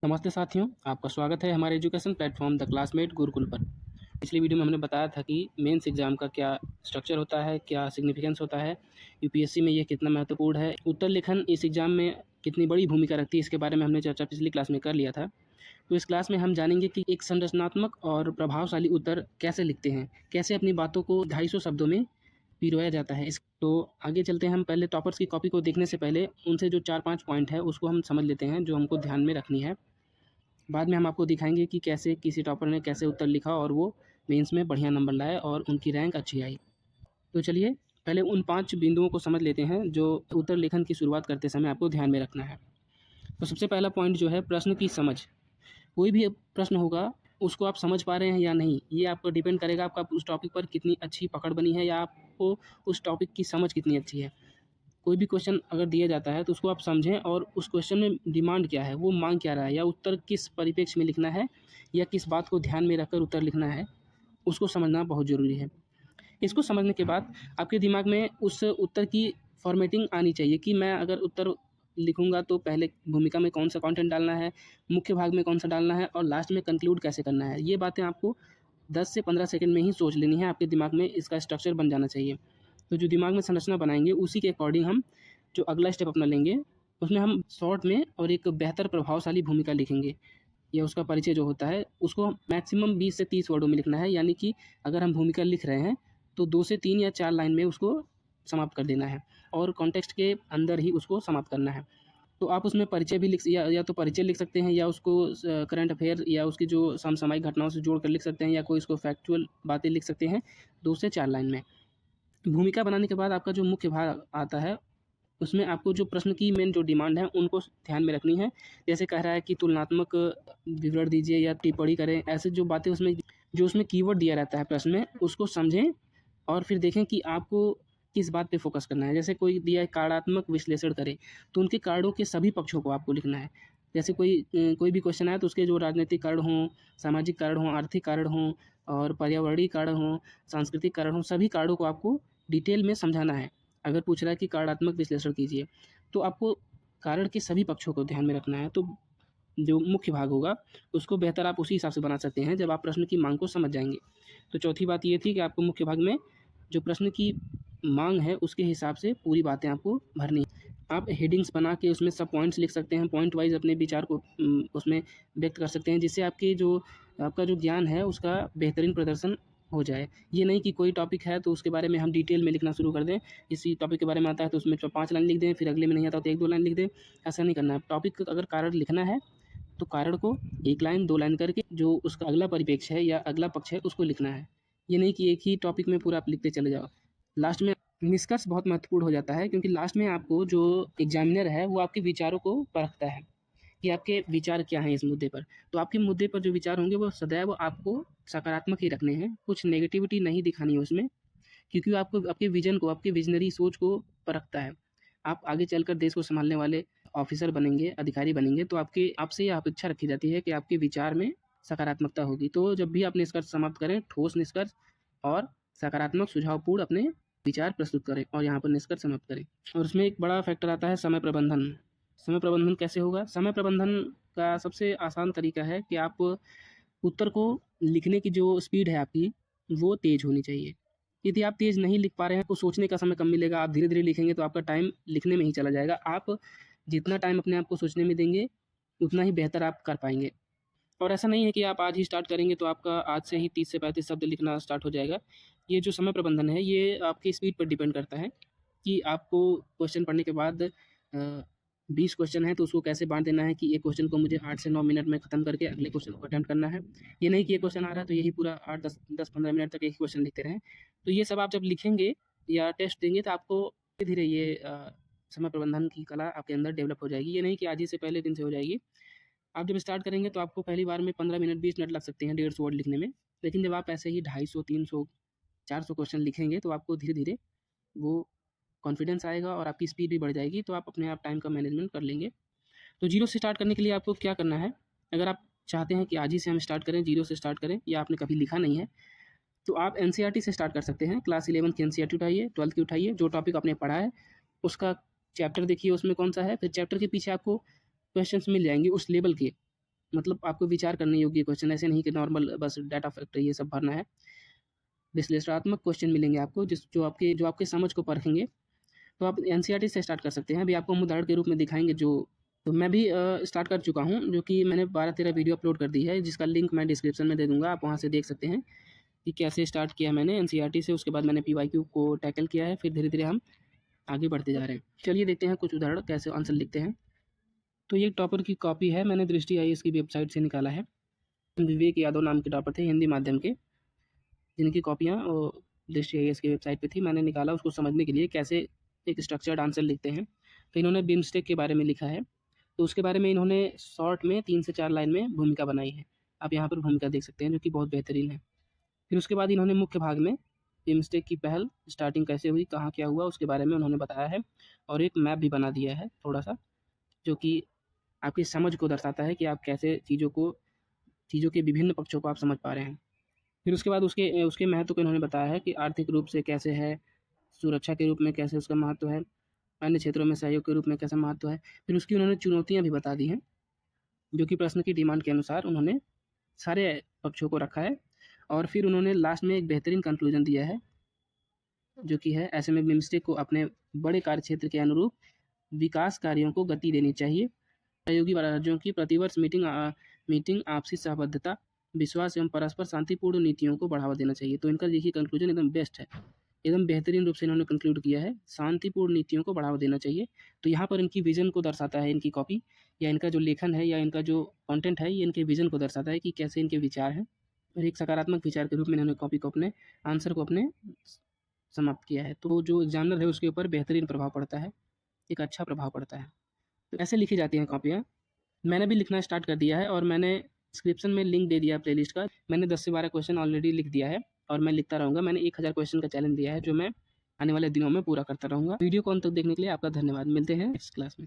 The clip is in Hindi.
नमस्ते साथियों, आपका स्वागत है हमारे education platform the classmate Gurukul पर। पिछली वीडियो में हमने बताया था कि मेंस एग्ज़ाम का क्या स्ट्रक्चर होता है, क्या सिग्निफिकेंस होता है, यूपीएससी में ये कितना महत्वपूर्ण है, उत्तर लेखन इस एग्ज़ाम में कितनी बड़ी भूमिका रखती है, इसके बारे में हमने चर्चा पिछली क्लास में कर लिया था। तो इस क्लास में हम जानेंगे कि एक संरचनात्मक और प्रभावशाली उत्तर कैसे लिखते हैं, कैसे अपनी बातों को 250 शब्दों में पिरोया जाता है। तो आगे चलते हैं। हम पहले टॉपर्स की कॉपी को देखने से पहले उनसे जो 4-5 पॉइंट है उसको हम समझ लेते हैं, जो हमको ध्यान में रखनी है। बाद में हम आपको दिखाएंगे कि कैसे किसी टॉपर ने कैसे उत्तर लिखा और वो मेंस में बढ़िया नंबर लाए और उनकी रैंक अच्छी आई। तो चलिए पहले उन 5 बिंदुओं को समझ लेते हैं जो उत्तर लेखन की शुरुआत करते समय आपको ध्यान में रखना है। तो सबसे पहला पॉइंट जो है प्रश्न की समझ। कोई भी प्रश्न होगा उसको आप समझ पा रहे हैं या नहीं, ये आपको डिपेंड करेगा आपका उस टॉपिक पर कितनी अच्छी पकड़ बनी है या आपको उस टॉपिक की समझ कितनी अच्छी है। कोई भी क्वेश्चन अगर दिया जाता है तो उसको आप समझें और उस क्वेश्चन में डिमांड क्या है, वो मांग क्या रहा है, या उत्तर किस परिप्रेक्ष्य में लिखना है या किस बात को ध्यान में रखकर उत्तर लिखना है, उसको समझना बहुत ज़रूरी है। इसको समझने के बाद आपके दिमाग में उस उत्तर की फॉर्मेटिंग आनी चाहिए कि मैं अगर उत्तर लिखूंगा तो पहले भूमिका में कौन सा कंटेंट डालना है, मुख्य भाग में कौन सा डालना है और लास्ट में कंक्लूड कैसे करना है। ये बातें आपको 10 से 15 सेकंड में ही सोच लेनी है, आपके दिमाग में इसका स्ट्रक्चर बन जाना चाहिए। तो जो दिमाग में संरचना बनाएंगे उसी के अकॉर्डिंग हम जो अगला स्टेप अपना लेंगे उसमें हम शॉर्ट में और एक बेहतर प्रभावशाली भूमिका लिखेंगे, या उसका परिचय जो होता है उसको मैक्सिमम 20 से 30 वर्डों में लिखना है। यानी कि अगर हम भूमिका लिख रहे हैं तो 2 से 3 या 4 लाइन में उसको समाप्त कर देना है और कॉन्टेक्स्ट के अंदर ही उसको समाप्त करना है। तो आप उसमें परिचय भी लिख या तो परिचय लिख सकते हैं या उसको करंट अफेयर या उसकी जो समसामयिक घटनाओं से जोड़ कर लिख सकते हैं, या कोई उसको फैक्चुअल बातें लिख सकते हैं 2 से 4 लाइन में। भूमिका बनाने के बाद आपका जो मुख्य भाग आता है उसमें आपको जो प्रश्न की मेन जो डिमांड है उनको ध्यान में रखनी है। जैसे कह रहा है कि तुलनात्मक विवरण दीजिए या टिप्पणी करें, ऐसे जो बातें उसमें जो उसमें कीवर्ड दिया रहता है प्रश्न में उसको समझें और फिर देखें कि आपको किस बात पे फोकस करना है। जैसे कोई दिया है कार्डात्मक विश्लेषण करें, तो उनके कार्डों के सभी पक्षों को आपको लिखना है। जैसे कोई भी क्वेश्चन आए तो उसके जो राजनीतिक कारण हों, सामाजिक कारण हों, आर्थिक कारण हों और पर्यावरणीय कारण हों, सांस्कृतिक कारण हों, सभी कार्डों को आपको डिटेल में समझाना है। अगर पूछ रहा है कि कार्डात्मक विश्लेषण कीजिए तो आपको कारण के सभी पक्षों को ध्यान में रखना है। तो जो मुख्य भाग होगा उसको बेहतर आप उसी हिसाब से बना सकते हैं जब आप प्रश्न की मांग को समझ जाएंगे। तो चौथी बात ये थी कि आपको मुख्य भाग में जो प्रश्न की मांग है उसके हिसाब से पूरी बातें आपको भरनी है। आप हेडिंग्स बना के उसमें सब पॉइंट्स लिख सकते हैं, पॉइंट वाइज अपने विचार को उसमें व्यक्त कर सकते हैं, जिससे आपका जो ज्ञान है उसका बेहतरीन प्रदर्शन हो जाए। ये नहीं कि कोई टॉपिक है तो उसके बारे में हम डिटेल में लिखना शुरू कर दें। इसी टॉपिक के बारे में आता है तो उसमें 5 लाइन लिख दें, फिर अगले में नहीं आता तो 1-2 लाइन लिख दें। ऐसा नहीं करना है। टॉपिक अगर कारण लिखना है तो कारण को 1 लाइन 2 लाइन करके जो उसका अगला परिप्रेक्ष्य है या अगला पक्ष है उसको लिखना है। ये नहीं कि एक ही टॉपिक में पूरा आप लिखते चले जाओ। लास्ट में निष्कर्ष बहुत महत्वपूर्ण हो जाता है, क्योंकि लास्ट में आपको जो एग्जामिनर है वो आपके विचारों को परखता है कि आपके विचार क्या हैं इस मुद्दे पर। तो आपके मुद्दे पर जो विचार होंगे वो सदैव आपको सकारात्मक ही रखने हैं, कुछ नेगेटिविटी नहीं दिखानी है उसमें, क्योंकि आपको आपके विजन को, आपकी विजनरी सोच को परखता है। आप आगे चलकर देश को संभालने वाले ऑफिसर बनेंगे, अधिकारी बनेंगे, तो आपसे यह अपेक्षा रखी जाती है कि आपके विचार में सकारात्मकता होगी। तो जब भी आप निष्कर्ष समाप्त करें, ठोस निष्कर्ष और सकारात्मक सुझावपूर्ण अपने विचार प्रस्तुत करें और यहाँ पर निष्कर्ष समाप्त करें। और उसमें एक बड़ा फैक्टर आता है समय प्रबंधन। समय प्रबंधन कैसे होगा? समय प्रबंधन का सबसे आसान तरीका है कि आप उत्तर को लिखने की जो स्पीड है आपकी वो तेज़ होनी चाहिए। यदि आप तेज़ नहीं लिख पा रहे हैं तो सोचने का समय कम मिलेगा, आप धीरे-धीरे लिखेंगे तो आपका टाइम लिखने में ही चला जाएगा। आप जितना टाइम अपने आप को सोचने में देंगे उतना ही बेहतर आप कर पाएँगे। और ऐसा नहीं है कि आप आज ही स्टार्ट करेंगे तो आपका आज से ही 30 से 35 शब्द लिखना स्टार्ट हो जाएगा। ये जो समय प्रबंधन है ये आपकी स्पीड पर डिपेंड करता है कि आपको क्वेश्चन पढ़ने के बाद 20 क्वेश्चन है तो उसको कैसे बाँट देना है कि एक क्वेश्चन को मुझे 8 से 9 मिनट में ख़त्म करके अगले क्वेश्चन को अटेम्प्ट करना है। ये नहीं कि ये क्वेश्चन आ रहा है तो यही पूरा 8-10-15 मिनट तक एक ही क्वेश्चन लिखते रहें। तो ये सब आप जब लिखेंगे या टेस्ट देंगे तो आपको धीरे-धीरे ये समय प्रबंधन की कला आपके अंदर डेवलप हो जाएगी। ये नहीं कि आज ही से पहले दिन से हो जाएगी। आप जब स्टार्ट करेंगे तो आपको पहली बार में 15 मिनट 20 मिनट लग सकते हैं 150 वर्ड लिखने में। लेकिन जब आप ऐसे ही 250, 300, 400 क्वेश्चन लिखेंगे तो आपको धीरे-धीरे वो कॉन्फिडेंस आएगा और आपकी स्पीड भी बढ़ जाएगी, तो आप अपने आप टाइम का मैनेजमेंट कर लेंगे। तो जीरो से स्टार्ट करने के लिए आपको क्या करना है? अगर आप चाहते हैं कि आज ही से हम स्टार्ट करें, जीरो से स्टार्ट करें, या आपने कभी लिखा नहीं है, तो आप एनसीईआरटी से स्टार्ट कर सकते हैं। क्लास 11 की एनसीईआरटी उठाइए, 12th की उठाइए, जो टॉपिक आपने पढ़ा है उसका चैप्टर देखिए उसमें कौन सा है, फिर चैप्टर के पीछे आपको क्वेश्चंस मिल जाएंगे उस लेवल के। मतलब आपको विचार करने योग्य क्वेश्चन, ऐसे नहीं कि नॉर्मल बस डाटा फैक्टर ये सब भरना है। विश्लेषणात्मक क्वेश्चन मिलेंगे आपको जो आपके समझ को परखेंगे। तो आप एनसीईआरटी से स्टार्ट कर सकते हैं। अभी आपको हम उदाहरण के रूप में दिखाएंगे तो मैं भी स्टार्ट कर चुका हूँ, जो कि मैंने 12-13 वीडियो अपलोड कर दी है, जिसका लिंक मैं डिस्क्रिप्शन में दे दूँगा। आप वहाँ से देख सकते हैं कि कैसे स्टार्ट किया मैंने एनसीईआरटी से। उसके बाद मैंने पीवाईक्यू को टैकल किया है, फिर धीरे-धीरे हम आगे बढ़ते जा रहे हैं। चलिए देखते हैं कुछ उदाहरण कैसे आंसर लिखते हैं। तो ये टॉपर की कॉपी है, मैंने दृष्टि आईएएस की वेबसाइट से निकाला है। विवेक यादव नाम के टॉपर थे हिंदी माध्यम के, जिनकी कॉपियाँ दृष्टि आईएएस की वेबसाइट पे थी। मैंने निकाला उसको समझने के लिए कैसे एक स्ट्रक्चर्ड आंसर लिखते हैं। तो इन्होंने बिमस्टेक के बारे में लिखा है, तो उसके बारे में इन्होंने शॉर्ट में 3 से 4 लाइन में भूमिका बनाई है। आप यहाँ पर भूमिका देख सकते हैं, जो कि बहुत बेहतरीन है। फिर उसके बाद इन्होंने मुख्य भाग में बिमस्टेक की पहल स्टार्टिंग कैसे हुई, कहाँ क्या हुआ, उसके बारे में उन्होंने बताया है, और एक मैप भी बना दिया है थोड़ा सा, जो कि आपकी समझ को दर्शाता है कि आप कैसे चीज़ों के विभिन्न पक्षों को आप समझ पा रहे हैं। फिर उसके बाद उसके महत्व को इन्होंने बताया है कि आर्थिक रूप से कैसे है, सुरक्षा के रूप में कैसे उसका महत्व है, अन्य क्षेत्रों में सहयोग के रूप में कैसा महत्व है। फिर उसकी उन्होंने चुनौतियाँ भी बता दी हैं, जो कि प्रश्न की डिमांड के अनुसार उन्होंने सारे पक्षों को रखा है। और फिर उन्होंने लास्ट में एक बेहतरीन कंक्लूजन दिया है, जो कि है ऐसे में बिमस्टेक को अपने बड़े कार्यक्षेत्र के अनुरूप विकास कार्यों को गति देनी चाहिए। सहयोगी राज्यों की प्रतिवर्ष मीटिंग आपसी सहबद्धता, विश्वास एवं परस्पर शांतिपूर्ण नीतियों को बढ़ावा देना चाहिए। तो इनका देखिए कंक्लूजन एकदम बेस्ट है, एकदम बेहतरीन रूप से इन्होंने कंक्लूड किया है, शांतिपूर्ण नीतियों को बढ़ावा देना चाहिए। तो यहाँ पर इनकी विजन को दर्शाता है, इनकी कॉपी या इनका जो लेखन है या इनका जो कंटेंट है, ये इनके विजन को दर्शाता है कि कैसे इनके विचार हैं। और एक सकारात्मक विचार के रूप में इन्होंने कॉपी को अपने आंसर को अपने समाप्त किया है। तो जो एग्जामिनर है उसके ऊपर बेहतरीन प्रभाव पड़ता है, एक अच्छा प्रभाव पड़ता है। तो ऐसे लिखी जाती हैं कॉपियाँ। मैंने भी लिखना स्टार्ट कर दिया है, और मैंने डिस्क्रिप्शन में लिंक दे दिया है प्लेलिस्ट का। मैंने 10 से 12 क्वेश्चन ऑलरेडी लिख दिया है, और मैं लिखता रहूँगा। मैंने 1000 क्वेश्चन का चैलेंज दिया है, जो मैं आने वाले दिनों में पूरा करता रहूँगा। वीडियो को अंत तक देखने के लिए आपका धन्यवाद। मिलते हैं नेक्स्ट क्लास में।